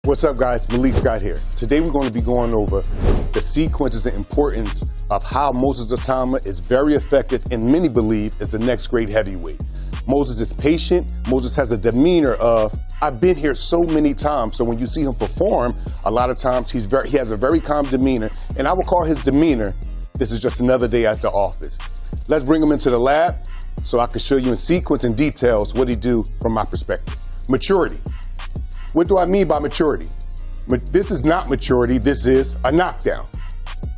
What's up, guys? Malik Scott here. Today we're going to be going over the sequences and importance of how Moses Itauma is very effective and many believe is the next great heavyweight. Moses is patient. Moses has a demeanor of, I've been here so many times. So when you see him perform, a lot of times he has a very calm demeanor. And I will call his demeanor, this is just another day at the office. Let's bring him into the lab so I can show you in sequence and details what he do from my perspective. Maturity. What do I mean by maturity? This is not maturity, this is a knockdown.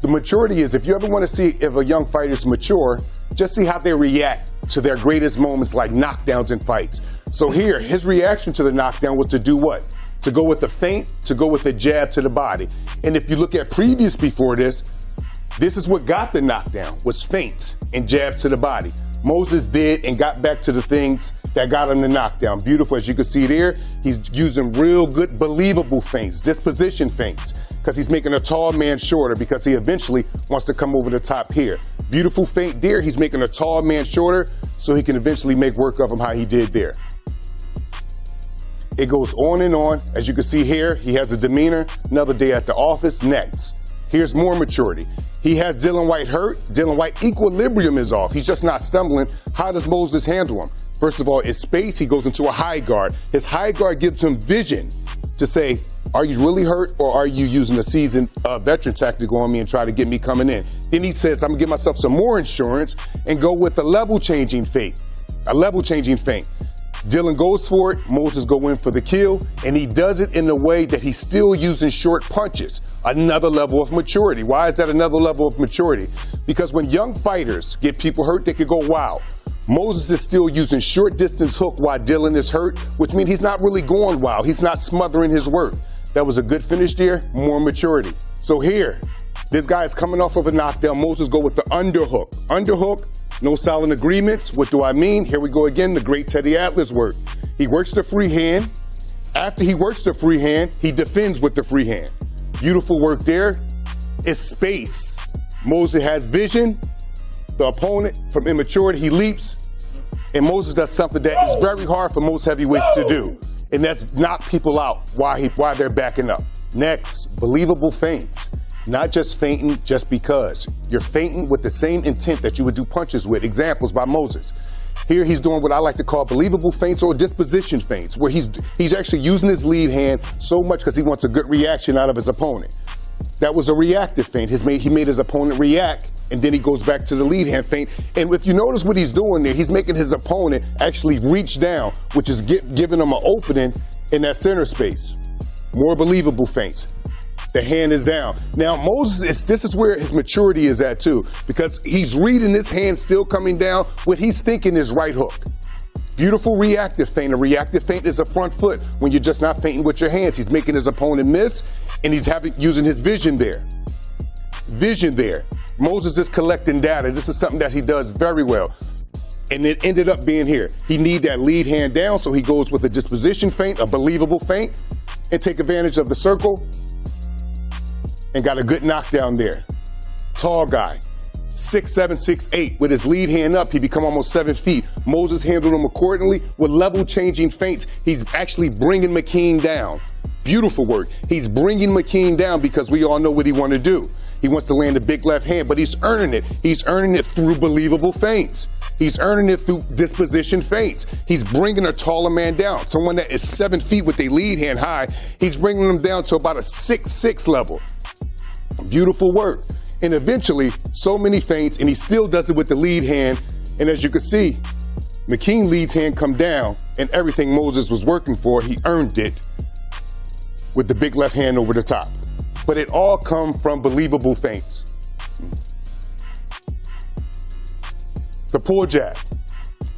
The maturity is, if you ever want to see if a young fighter is mature, just see how they react to their greatest moments like knockdowns in fights. So here, his reaction to the knockdown was to do what? To go with the feint, to go with the jab to the body. And if you look at previous before this is what got the knockdown, was feints and jabs to the body. Moses did and got back to the things that got him the knockdown. Beautiful, as you can see there, he's using real good, believable feints, disposition feints, because he's making a tall man shorter because he eventually wants to come over the top here. Beautiful feint there, he's making a tall man shorter so he can eventually make work of him how he did there. It goes on and on. As you can see here, he has a demeanor, another day at the office, next. Here's more maturity. He has Dillian Whyte hurt. Dillian Whyte equilibrium is off. He's just not stumbling. How does Moses handle him? First of all, it's space. He goes into a high guard. His high guard gives him vision to say, are you really hurt or are you using a seasoned veteran tactic on me and try to get me coming in? Then he says, I'm gonna give myself some more insurance and go with a level changing feint. A level changing feint. Dillian goes for it, Moses go in for the kill, and he does it in a way that he's still using short punches. Another level of maturity. Why is that another level of maturity? Because when young fighters get people hurt, they could go wild. Moses is still using short distance hook while Dillian is hurt, which means he's not really going wild. He's not smothering his work. That was a good finish there, more maturity. So here, this guy is coming off of a knockdown. Moses go with the underhook. Underhook. No silent agreements. What do I mean? Here we go again, the great Teddy Atlas work. He works the free hand. After he works the free hand, he defends with the free hand. Beautiful work there. It's space. Moses has vision. The opponent, from immaturity, he leaps. And Moses does something that is very hard for most heavyweights to do. And that's knock people out while they're backing up. Next, believable feints. Not just feinting just because. You're feinting with the same intent that you would do punches with. Examples by Moses. Here he's doing what I like to call believable feints or disposition feints, where he's actually using his lead hand so much because he wants a good reaction out of his opponent. That was a reactive feint. He made his opponent react, and then he goes back to the lead hand feint. And if you notice what he's doing there, he's making his opponent actually reach down, which is giving him an opening in that center space. More believable feints. The hand is down. Now, Moses, this is where his maturity is at too, because he's reading his hand still coming down. What he's thinking is right hook. Beautiful reactive feint. A reactive feint is a front foot when you're just not feinting with your hands. He's making his opponent miss, and he's using his vision there. Vision there. Moses is collecting data. This is something that he does very well. And it ended up being here. He need that lead hand down, so he goes with a disposition feint, a believable feint, and take advantage of the circle. And got a good knockdown there. Tall guy, 6'7", 6'8". With his lead hand up, he become almost 7 feet. Moses handled him accordingly with level-changing feints. He's actually bringing McKean down. Beautiful work. He's bringing McKean down because we all know what he wants to do. He wants to land a big left hand, but he's earning it. He's earning it through believable feints. He's earning it through disposition feints. He's bringing a taller man down. Someone that is 7 feet with a lead hand high, he's bringing them down to about a 6'6" level. Beautiful work. And eventually, so many feints, and he still does it with the lead hand. And as you can see, McKean lead's hand come down, and everything Moses was working for, he earned it with the big left hand over the top. But it all come from believable feints. The pull jab.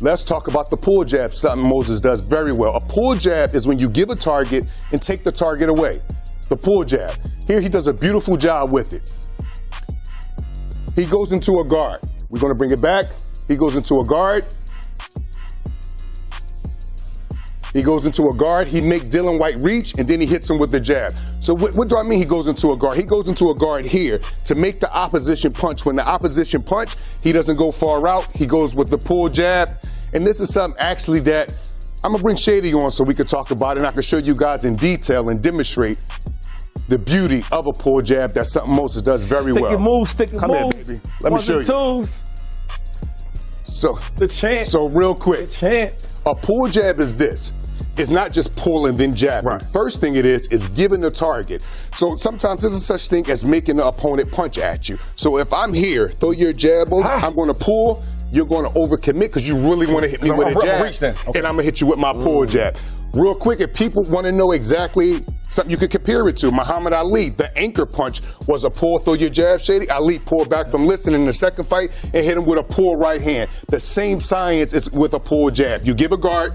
Let's talk about the pull jab, something Moses does very well. A pull jab is when you give a target and take the target away. The pull jab. Here he does a beautiful job with it. He goes into a guard. We're going to bring it back. He goes into a guard. He goes into a guard. He makes Dillian Whyte reach, and then he hits him with the jab. So what do I mean he goes into a guard? He goes into a guard here to make the opposition punch. When the opposition punch, he doesn't go far out. He goes with the pull jab. And this is something actually that I'm gonna bring Shady on so we can talk about it and I can show you guys in detail and demonstrate the beauty of a pull jab. That's something Moses does very well. Stick and move. Come here, baby. Let me show you. So, the chant. So real quick, the chant. A pull jab is this. It's not just pulling then jabbing. Right. First thing it is giving the target. So sometimes there's a such thing as making the opponent punch at you. So if I'm here, throw your jab over, I'm going to pull. You're going to overcommit because you really want to hit me with a jab, and I'm going to hit you with my pull jab. Real quick, if people want to know exactly something you could compare it to, Muhammad Ali, the anchor punch was a pull, throw your jab, Shady. Ali pulled back from listening in the second fight and hit him with a pull right hand. The same science is with a pull jab. You give a guard,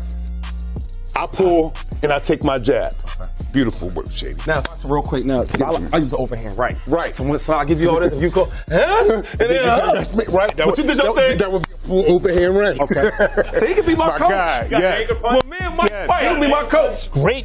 I pull, and I take my jab. Okay. Beautiful work, Shady. Now, real quick, now, I use the overhand right. Right. So I give you all this, and you go, huh? And then, that's me, right. That you did your thing. That would be a full overhand right. Okay. So he can be my coach. Guy, yes. Well, me and Mike fight, he'll be my coach. Great